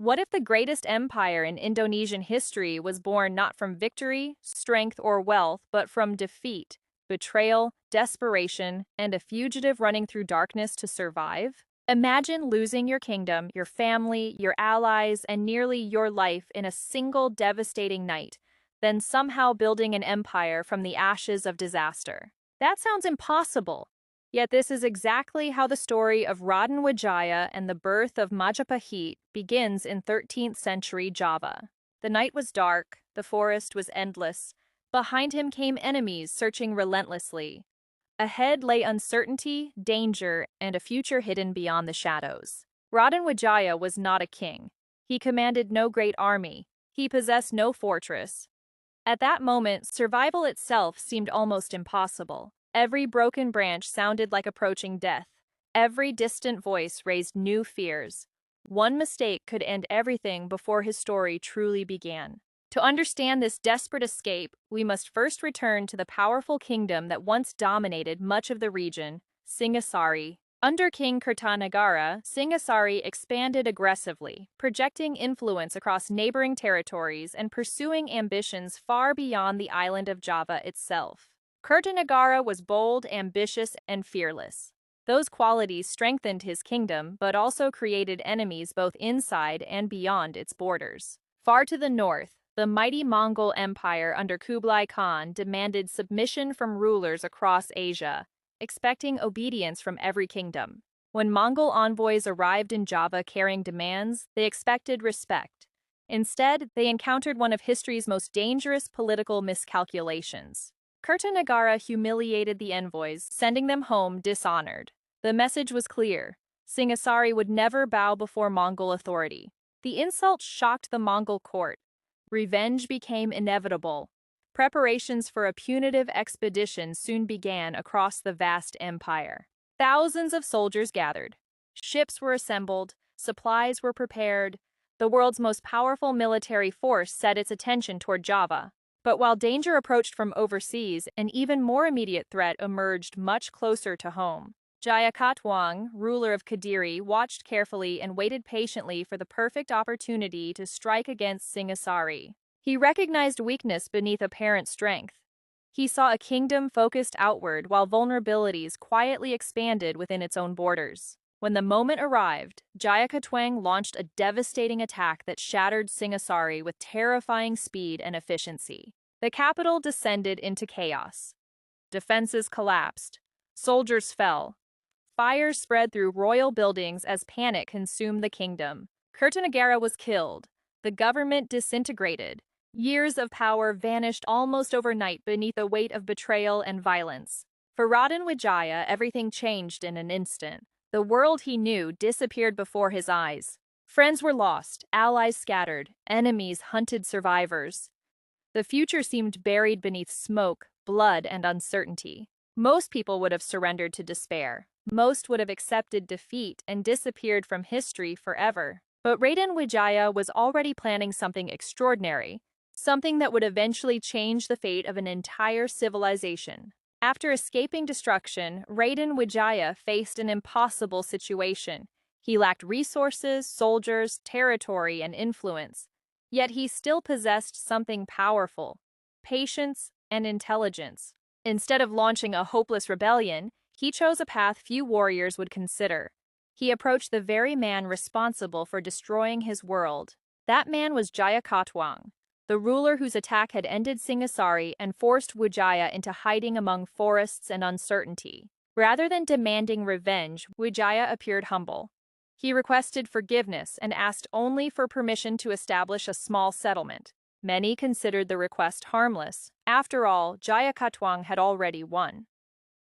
What if the greatest empire in Indonesian history was born not from victory, strength, or wealth, but from defeat, betrayal, desperation, and a fugitive running through darkness to survive? Imagine losing your kingdom, your family, your allies, and nearly your life in a single devastating night, then somehow building an empire from the ashes of disaster. That sounds impossible. Yet this is exactly how the story of Raden Wijaya and the birth of Majapahit begins in 13th century Java. The night was dark, the forest was endless. Behind him came enemies searching relentlessly. Ahead lay uncertainty, danger, and a future hidden beyond the shadows. Raden Wijaya was not a king. He commanded no great army. He possessed no fortress. At that moment, survival itself seemed almost impossible. Every broken branch sounded like approaching death. Every distant voice raised new fears. One mistake could end everything before his story truly began. To understand this desperate escape, we must first return to the powerful kingdom that once dominated much of the region, Singhasari. Under King Kertanegara, Singhasari expanded aggressively, projecting influence across neighboring territories and pursuing ambitions far beyond the island of Java itself. Kertanegara was bold, ambitious, and fearless. Those qualities strengthened his kingdom, but also created enemies both inside and beyond its borders. Far to the north, the mighty Mongol Empire under Kublai Khan demanded submission from rulers across Asia, expecting obedience from every kingdom. When Mongol envoys arrived in Java carrying demands, they expected respect. Instead, they encountered one of history's most dangerous political miscalculations. Kertanegara humiliated the envoys, sending them home dishonored. The message was clear. Singhasari would never bow before Mongol authority. The insult shocked the Mongol court. Revenge became inevitable. Preparations for a punitive expedition soon began across the vast empire. Thousands of soldiers gathered. Ships were assembled, supplies were prepared. The world's most powerful military force set its attention toward Java. But while danger approached from overseas, an even more immediate threat emerged much closer to home. Jayakatwang, ruler of Kadiri, watched carefully and waited patiently for the perfect opportunity to strike against Singhasari. He recognized weakness beneath apparent strength. He saw a kingdom focused outward while vulnerabilities quietly expanded within its own borders. When the moment arrived, Jayakatwang launched a devastating attack that shattered Singhasari with terrifying speed and efficiency. The capital descended into chaos. Defenses collapsed. Soldiers fell. Fires spread through royal buildings as panic consumed the kingdom. Kertanegara was killed. The government disintegrated. Years of power vanished almost overnight beneath the weight of betrayal and violence. For Raden Wijaya, everything changed in an instant. The world he knew disappeared before his eyes. Friends were lost, allies scattered, enemies hunted survivors. The future seemed buried beneath smoke, blood, and uncertainty. Most people would have surrendered to despair. Most would have accepted defeat and disappeared from history forever. But Raden Wijaya was already planning something extraordinary, something that would eventually change the fate of an entire civilization. After escaping destruction, Raden Wijaya faced an impossible situation. He lacked resources, soldiers, territory, and influence. Yet he still possessed something powerful: patience and intelligence. Instead of launching a hopeless rebellion, he chose a path few warriors would consider. He approached the very man responsible for destroying his world. That man was Jayakatwang, the ruler whose attack had ended Singhasari and forced Wijaya into hiding among forests and uncertainty. Rather than demanding revenge, Wijaya appeared humble. He requested forgiveness and asked only for permission to establish a small settlement. Many considered the request harmless. After all, Jayakatwang had already won.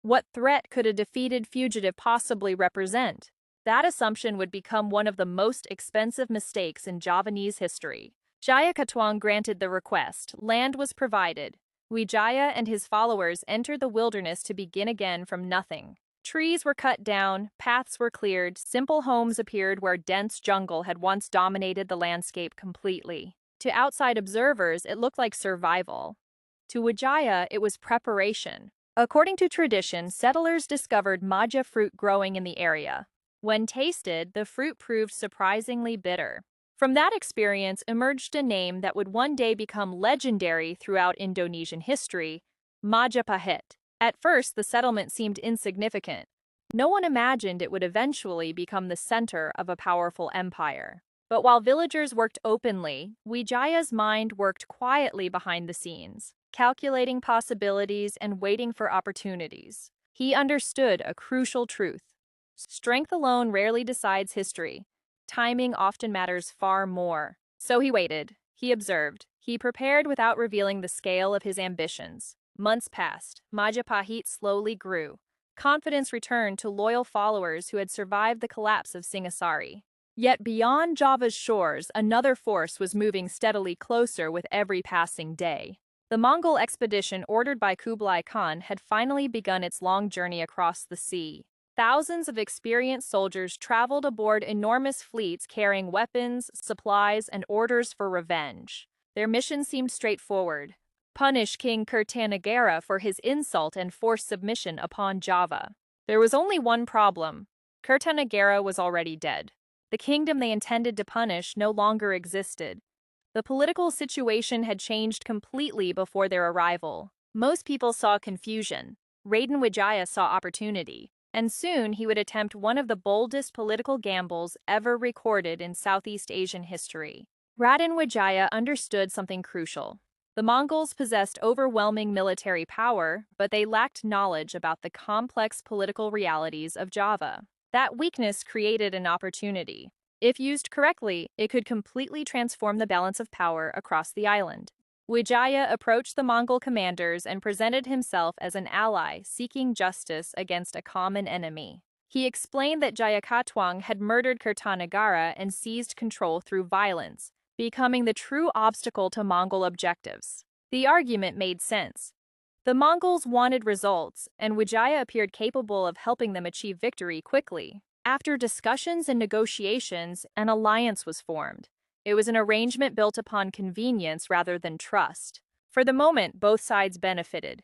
What threat could a defeated fugitive possibly represent? That assumption would become one of the most expensive mistakes in Javanese history. Jayakatwang granted the request. Land was provided. Wijaya and his followers entered the wilderness to begin again from nothing. Trees were cut down, paths were cleared, simple homes appeared where dense jungle had once dominated the landscape completely. To outside observers, it looked like survival. To Wijaya, it was preparation. According to tradition, settlers discovered maja fruit growing in the area. When tasted, the fruit proved surprisingly bitter. From that experience emerged a name that would one day become legendary throughout Indonesian history, Majapahit. At first, the settlement seemed insignificant. No one imagined it would eventually become the center of a powerful empire. But while villagers worked openly, Wijaya's mind worked quietly behind the scenes, calculating possibilities and waiting for opportunities. He understood a crucial truth. Strength alone rarely decides history. Timing often matters far more. So he waited. He observed. He prepared without revealing the scale of his ambitions. Months passed. Majapahit slowly grew. Confidence returned to loyal followers who had survived the collapse of Singhasari. Yet beyond Java's shores, another force was moving steadily closer with every passing day. The Mongol expedition ordered by Kublai Khan had finally begun its long journey across the sea. Thousands of experienced soldiers traveled aboard enormous fleets carrying weapons, supplies, and orders for revenge. Their mission seemed straightforward: punish King Kertanegara for his insult and forced submission upon Java. There was only one problem. Kertanegara was already dead. The kingdom they intended to punish no longer existed. The political situation had changed completely before their arrival. Most people saw confusion. Raden Wijaya saw opportunity. And soon he would attempt one of the boldest political gambles ever recorded in Southeast Asian history. Raden Wijaya understood something crucial. The Mongols possessed overwhelming military power, but they lacked knowledge about the complex political realities of Java. That weakness created an opportunity. If used correctly, it could completely transform the balance of power across the island. Wijaya approached the Mongol commanders and presented himself as an ally seeking justice against a common enemy. He explained that Jayakatwang had murdered Kertanegara and seized control through violence, becoming the true obstacle to Mongol objectives. The argument made sense. The Mongols wanted results, and Wijaya appeared capable of helping them achieve victory quickly. After discussions and negotiations, an alliance was formed. It was an arrangement built upon convenience rather than trust. For the moment, both sides benefited.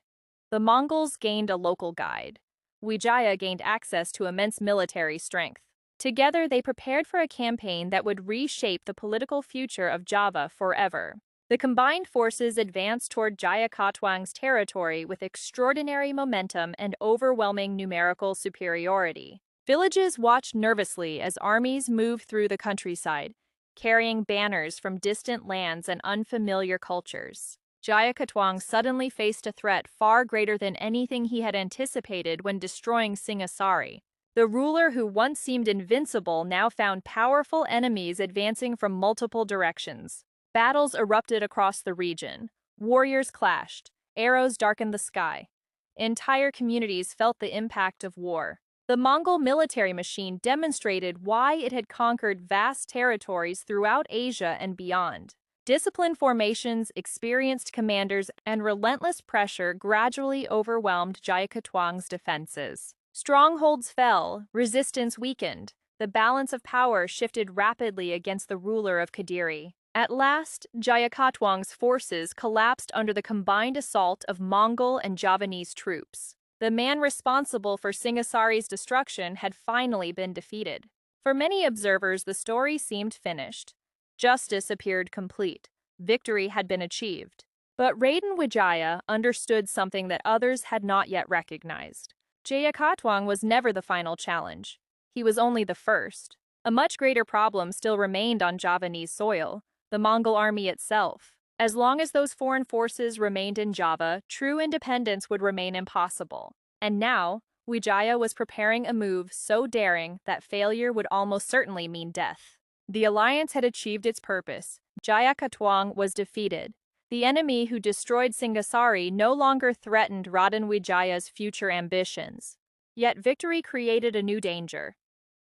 The Mongols gained a local guide. Wijaya gained access to immense military strength. Together, they prepared for a campaign that would reshape the political future of Java forever. The combined forces advanced toward Jayakatwang's territory with extraordinary momentum and overwhelming numerical superiority. Villages watched nervously as armies moved through the countryside, carrying banners from distant lands and unfamiliar cultures. Jayakatwang suddenly faced a threat far greater than anything he had anticipated when destroying Singhasari. The ruler who once seemed invincible now found powerful enemies advancing from multiple directions. Battles erupted across the region. Warriors clashed. Arrows darkened the sky. Entire communities felt the impact of war. The Mongol military machine demonstrated why it had conquered vast territories throughout Asia and beyond. Disciplined formations, experienced commanders, and relentless pressure gradually overwhelmed Jayakatwang's defenses. Strongholds fell, resistance weakened. The balance of power shifted rapidly against the ruler of Kadiri. At last, Jayakatwang's forces collapsed under the combined assault of Mongol and Javanese troops. The man responsible for Singhasari's destruction had finally been defeated. For many observers, the story seemed finished. Justice appeared complete. Victory had been achieved. But Raden Wijaya understood something that others had not yet recognized. Jayakatwang was never the final challenge. He was only the first. A much greater problem still remained on Javanese soil: the Mongol army itself. As long as those foreign forces remained in Java, true independence would remain impossible. And now, Wijaya was preparing a move so daring that failure would almost certainly mean death. The alliance had achieved its purpose. Jayakatwang was defeated. The enemy who destroyed Singhasari no longer threatened Raden Wijaya's future ambitions. Yet victory created a new danger.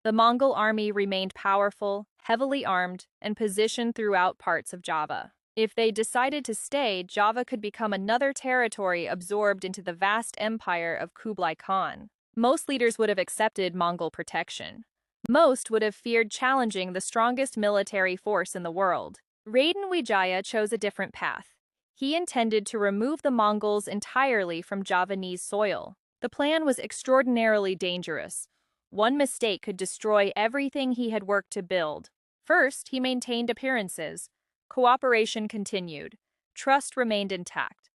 The Mongol army remained powerful, heavily armed, and positioned throughout parts of Java. If they decided to stay, Java could become another territory absorbed into the vast empire of Kublai Khan. Most leaders would have accepted Mongol protection. Most would have feared challenging the strongest military force in the world. Raden Wijaya chose a different path. He intended to remove the Mongols entirely from Javanese soil. The plan was extraordinarily dangerous. One mistake could destroy everything he had worked to build. First, he maintained appearances. Cooperation continued. Trust remained intact.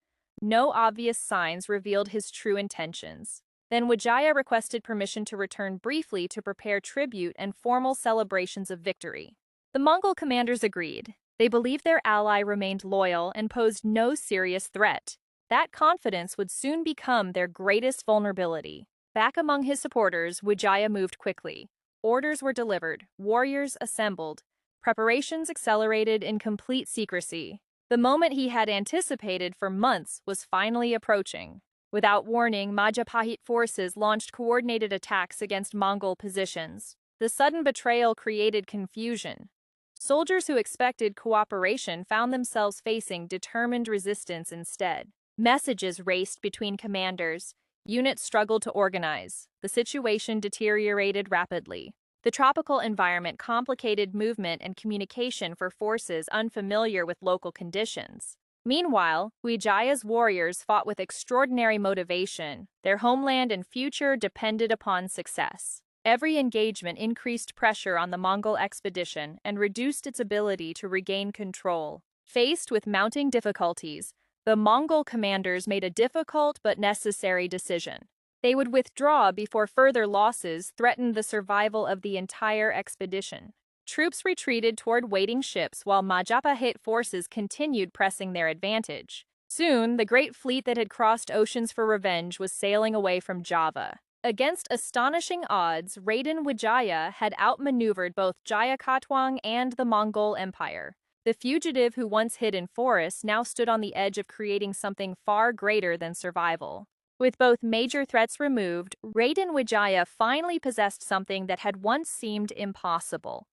No obvious signs revealed his true intentions. Then Wijaya requested permission to return briefly to prepare tribute and formal celebrations of victory. The Mongol commanders agreed. They believed their ally remained loyal and posed no serious threat. That confidence would soon become their greatest vulnerability. Back among his supporters, Wijaya moved quickly. Orders were delivered, warriors assembled, preparations accelerated in complete secrecy. The moment he had anticipated for months was finally approaching. Without warning, Majapahit forces launched coordinated attacks against Mongol positions. The sudden betrayal created confusion. Soldiers who expected cooperation found themselves facing determined resistance instead. Messages raced between commanders. Units struggled to organize. The situation deteriorated rapidly. The tropical environment complicated movement and communication for forces unfamiliar with local conditions. Meanwhile, Wijaya's warriors fought with extraordinary motivation. Their homeland and future depended upon success. Every engagement increased pressure on the Mongol expedition and reduced its ability to regain control. Faced with mounting difficulties, the Mongol commanders made a difficult but necessary decision. They would withdraw before further losses threatened the survival of the entire expedition. Troops retreated toward waiting ships while Majapahit forces continued pressing their advantage. Soon, the great fleet that had crossed oceans for revenge was sailing away from Java. Against astonishing odds, Raden Wijaya had outmaneuvered both Jayakatwang and the Mongol Empire. The fugitive who once hid in forests now stood on the edge of creating something far greater than survival. With both major threats removed, Raden Wijaya finally possessed something that had once seemed impossible: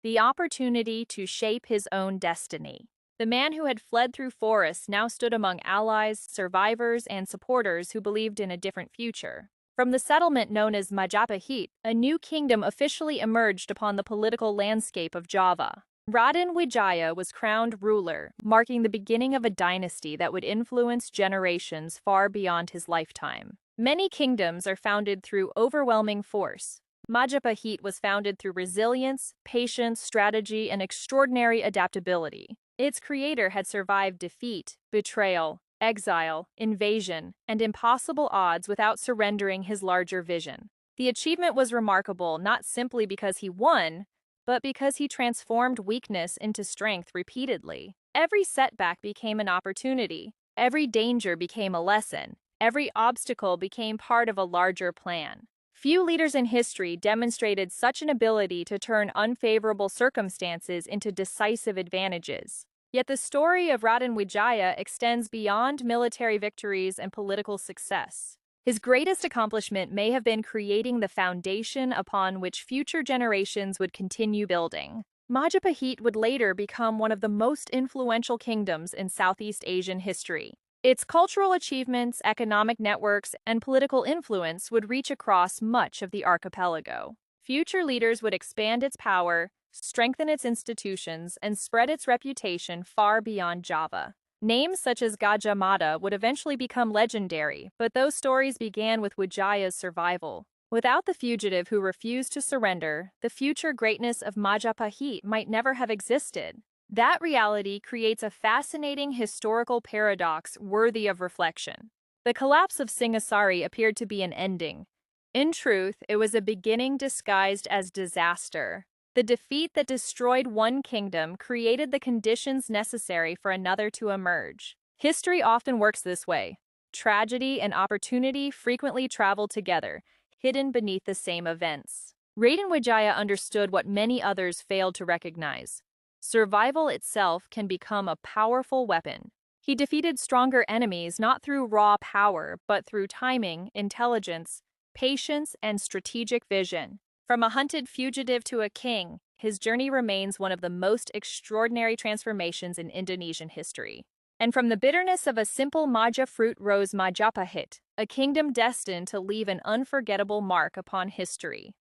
the opportunity to shape his own destiny. The man who had fled through forests now stood among allies, survivors, and supporters who believed in a different future. From the settlement known as Majapahit, a new kingdom officially emerged upon the political landscape of Java. Raden Wijaya was crowned ruler, marking the beginning of a dynasty that would influence generations far beyond his lifetime. Many kingdoms are founded through overwhelming force. Majapahit was founded through resilience, patience, strategy, and extraordinary adaptability. Its creator had survived defeat, betrayal, exile, invasion, and impossible odds without surrendering his larger vision. The achievement was remarkable not simply because he won, but because he transformed weakness into strength repeatedly. Every setback became an opportunity. Every danger became a lesson. Every obstacle became part of a larger plan. Few leaders in history demonstrated such an ability to turn unfavorable circumstances into decisive advantages. Yet the story of Raden Wijaya extends beyond military victories and political success. His greatest accomplishment may have been creating the foundation upon which future generations would continue building. Majapahit would later become one of the most influential kingdoms in Southeast Asian history. Its cultural achievements, economic networks, and political influence would reach across much of the archipelago. Future leaders would expand its power, strengthen its institutions, and spread its reputation far beyond Java. Names such as Gajah Mada would eventually become legendary, but those stories began with Wijaya's survival. Without the fugitive who refused to surrender, the future greatness of Majapahit might never have existed. That reality creates a fascinating historical paradox worthy of reflection. The collapse of Singhasari appeared to be an ending. In truth, it was a beginning disguised as disaster. The defeat that destroyed one kingdom created the conditions necessary for another to emerge. History often works this way. Tragedy and opportunity frequently travel together, hidden beneath the same events. Raden Wijaya understood what many others failed to recognize. Survival itself can become a powerful weapon. He defeated stronger enemies not through raw power, but through timing, intelligence, patience, and strategic vision. From a hunted fugitive to a king, his journey remains one of the most extraordinary transformations in Indonesian history. And from the bitterness of a simple maja fruit rose Majapahit, a kingdom destined to leave an unforgettable mark upon history.